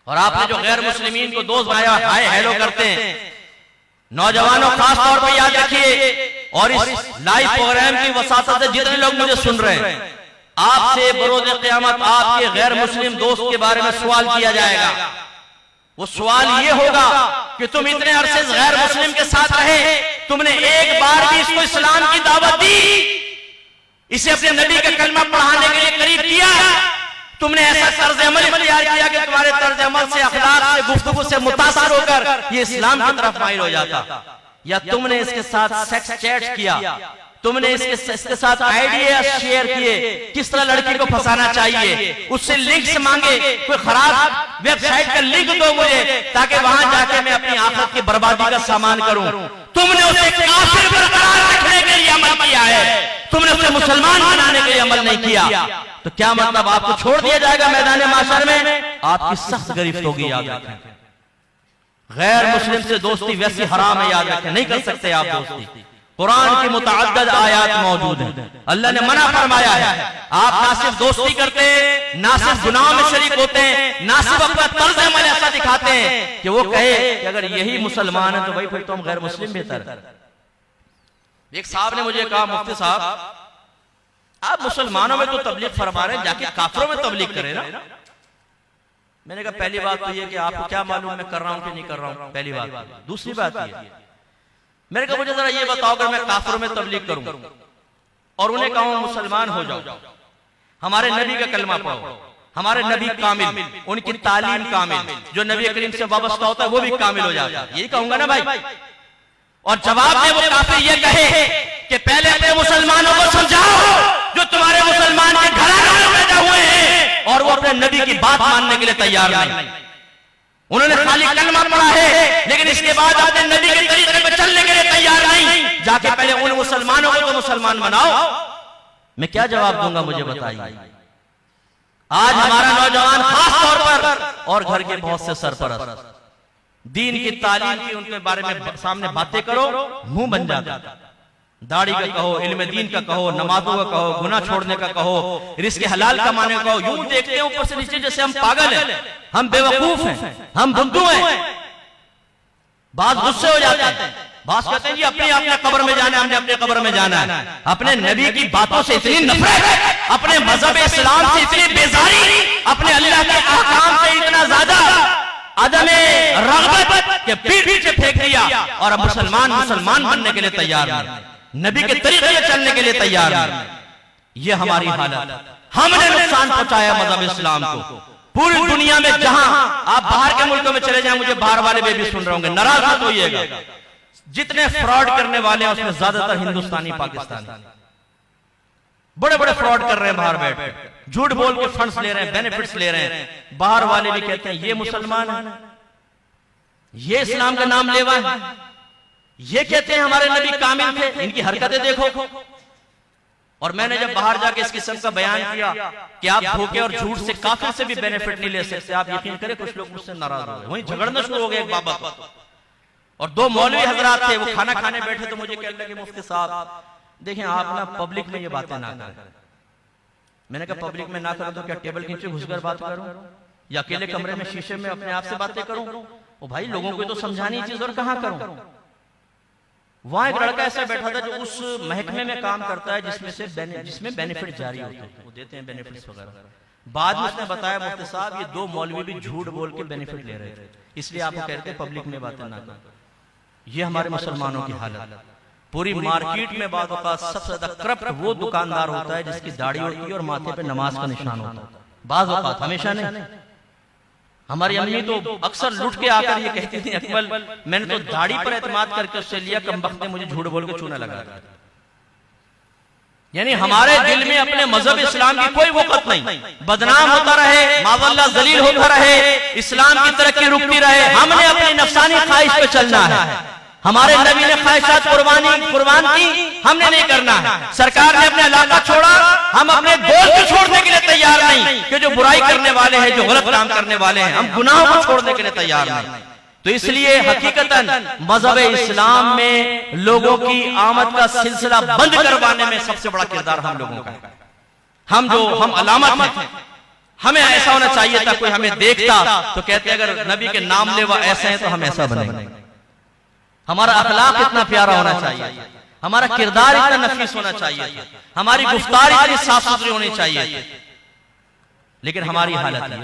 और आपने जो गैर मुस्लिमीन को दोस्त बनाया, हाय हेलो करते हैं, नौजवानों खास तौर पर याद रखिए, और इस लाइव प्रोग्राम की वसातत से जितने लोग मुझे सुन रहे हैं, आपसे बरोज़ क़यामत आपके गैर मुस्लिम दोस्त के बारे में सवाल किया जाएगा। वो सवाल ये होगा कि तुम इतने अरसे गैर मुस्लिम के साथ रहे, तुमने एक बार भी इसको इस्लाम की दावत दी, इसे अपने नबी का कलमा पढ़ाने के लिए करीब किया, तुमने ऐसा तर्ज अमल इख्तियार किया कि तुम्हारे तर्ज अमल से, अखलाक से, गुफ्तगू से मुतासर होकर ये इस्लाम की तरफ माइल हो जाता, या तुमने इसके साथ सेक्स चैट किया, तुमने इसके साथ आइडिया शेयर किए किस तरह लड़की को फंसाना चाहिए, उससे लिंक्स मांगे, कोई खराब वेबसाइट का लिंक दो मुझे ताकि वहां जाके मैं अपनी आखिरत की बर्बादी का सामान करूं। तुमने उसे काफिर बरकरार रखने के लिए अमल किया है, तुमने उसे मुसलमान बनाने के लिए अमल नहीं किया। तो क्या मतलब आपको छोड़ दिया जाएगा मैदान माशर में? आपकी सख्त गिरफ्त होगी, याद रखें। गैर मुस्लिम से दोस्ती वैसी हराम है, याद रखें, नहीं कर सकते आप दोस्ती। कुरान की मुतअद्दिद आयात मौजूद हैं, अल्लाह ने मना फरमाया है। आप ना सिर्फ दोस्ती करते हैं, ना सिर्फ गुनाह में शरीक होते हैं, ना सिर्फ अपना तर्ज अमल ऐसा दिखाते हैं कि वो कहे कि अगर यही मुसलमान है तो भाई फिर तो हम गैर मुस्लिम बेहतर है। एक साहब ने मुझे कहा, मुफ्ती साहब आप मुसलमानों में तो तबलीग फरमा रहे हैं, जाके काफिरों में तबलीग करें ना। मैंने कहा पहली बात तो ये कि आपको क्या मालूम मैं कर रहा हूं कि नहीं कर रहा हूं, पहली बात। दूसरी बात ये, मैंने कहा मुझे जरा ये बताओ अगर मैं काफिरों में तबलीग करूं और उन्हें कहूं मुसलमान हो जाओ, हमारे नबी का कलमा पढ़ो, हमारे नबी कामिल, उनकी तालीम कामिल, जो नबी करीम से वाबस्ता होता है वो भी कामिल हो जाता है, यही कहूंगा ना भाई। और जवाब में वो काफिर ये कहे कि पहले अपने मुसलमानों को समझाओ जो तुम्हारे मुसलमान के घराने में पैदा हुए हैं और वो अपने नबी की बात मानने के लिए तैयार नहीं। उन्होंने खाली कलमा पढ़ा है लेकिन इसके बाद अपने नबी के तरीके पे चलने के लिए तैयार नहीं। जाके पहले उन मुसलमानों को तो मुसलमान बनाओ। मैं क्या जवाब दूंगा मुझे बताइए। आज हमारा नौजवान खास तौर पर और घर के बहुत से सरपरस्त दीन की तालीम की उनके बारे में सामने बातें करो मुंह बन जाता। दाढ़ी का कहो, इल्म दीन का कहो, नमाजों का कहो, गुनाह छोड़ने का कहो, रिस्क हलाल कमाने का कहो, यूं देखते हैं ऊपर से नीचे जैसे हम पागल हैं, हम बेवकूफ हैं, हम बुद्धू हैं। बात गुस्से हो जाते हैं, बात कहते हैं जी अपने कब्र में जाना है, हमने अपने कब्र में जाना है। अपने नबी की बातों से इतनी नफरत, अपने मजहब इस्लाम से इतनी बेजारी, अपने अल्लाह के अहकाम से इतना ज्यादा अदमे रग़बत के पीछे फेंक दिया और अब मुसलमान बनने के लिए तैयार नहीं, नबी के तरीके से चलने के लिए तैयार नहीं। ये हमारी हालत। हमने नुकसान पहुंचाया मजहब इस्लाम को। पूरी दुनिया में जहां आप बाहर के मुल्कों में चले जाएं, मुझे बाहर वाले भी सुन रहे होंगे, नाराज मत होइएगा, जितने फ्रॉड करने वाले हैं उसमें ज्यादातर हिंदुस्तानी पाकिस्तानी बड़े बड़े फ्रॉड कर रहे हैं, बाहर बैठ झूठ बोल के फंड्स ले रहे हैं, बेनिफिट्स ले रहे हैं। बाहर वाले भी कहते हैं ये मुसलमान है, ये इस्लाम का नाम लेवा है, ये कहते हैं हमारे नबी कामिल थे, इनकी हरकतें देखो। और मैंने जब बाहर जाके इस किस्म का बयान किया कि आप धोखे और झूठ से काफिर से भी बेनिफिट नहीं ले सकते, आप यकीन करें कुछ लोग मुझसे नाराज हो गए, वहीं झगड़ना शुरू हो गया एक बाबा। और दो मौलवी हजरात थे, वो खाना खाने बैठे तो मुझे कहने लगे मुफ्ती साहब देखें आप ना पब्लिक में ये बातें ना करें। मैंने कहा पब्लिक में ना करूं तो क्या टेबल के नीचे घुसकर बात करूं या अकेले कमरे में शीशे में अपने आप से बातें करूं? ओ भाई लोगों को तो समझानी चीज और कहां करूं। वहां एक लड़का ऐसा बैठा था जो उस महकमे में काम करता है जिसमें बेनिफिट जारी होते हैं, वो देते हैं बेनिफिट्स वगैरह। बाद में उसने बताया मुफ्ती साहब ये दो मौलवी भी झूठ बोल के बेनिफिट ले रहे थे, इसलिए आपको कहते हैं पब्लिक में बातें ना करें। ये हमारे मुसलमानों की हालत। पूरी मार्केट में बाद सबसे ज्यादा करप्ट वो दुकानदार होता है जिसकी दाढ़ी होती है और माथे पे नमाज का निशान होता है। बाज औकात, हमेशा नहीं। हमारी अम्मी तो अक्सर लुट के आकर ये कहती थी अकमल मैंने तो दाढ़ी पर एतमाद करके उससे लिया, कम वक्त ने मुझे झूठ बोल के चूना लगा। यानी हमारे दिल में अपने मजहब इस्लाम की कोई वक़्त नहीं, बदनाम होता रहे, मावल्ला जलील होता रहे, इस्लाम की तरक्की रुकती रहे। हमने अपनी नफसानी ख्वाहिश पे चलना है। हमारे नबी ने ख्वाहिशात कुर्बान की, हमने नहीं करना है। सरकार ने अपना इलाका छोड़ा, हम अपने दोस्त छोड़ने के लिए तैयार नहीं कि जो बुराई करने वाले हैं, जो गलत काम करने वाले हैं, हम गुनाहों को छोड़ने के लिए तैयार नहीं। तो इसलिए हकीकतन मजहब इस्लाम में लोगों की आमद का सिलसिला बंद करवाने में सबसे बड़ा किरदार हम लोगों का है। हम अलामत हैं, हमें ऐसा होना चाहिए था, कोई हमें देखता तो कहते अगर नबी के नाम ले वह ऐसे हैं तो हम ऐसा बनेंगे। हमारा अखलाक इतना प्यारा होना चाहिए, हमारा किरदार इतना नफीस होना चाहिए, हमारी गुफ्तार इतनी साफ सुथरी होनी चाहिए। लेकिन हमारी हालत है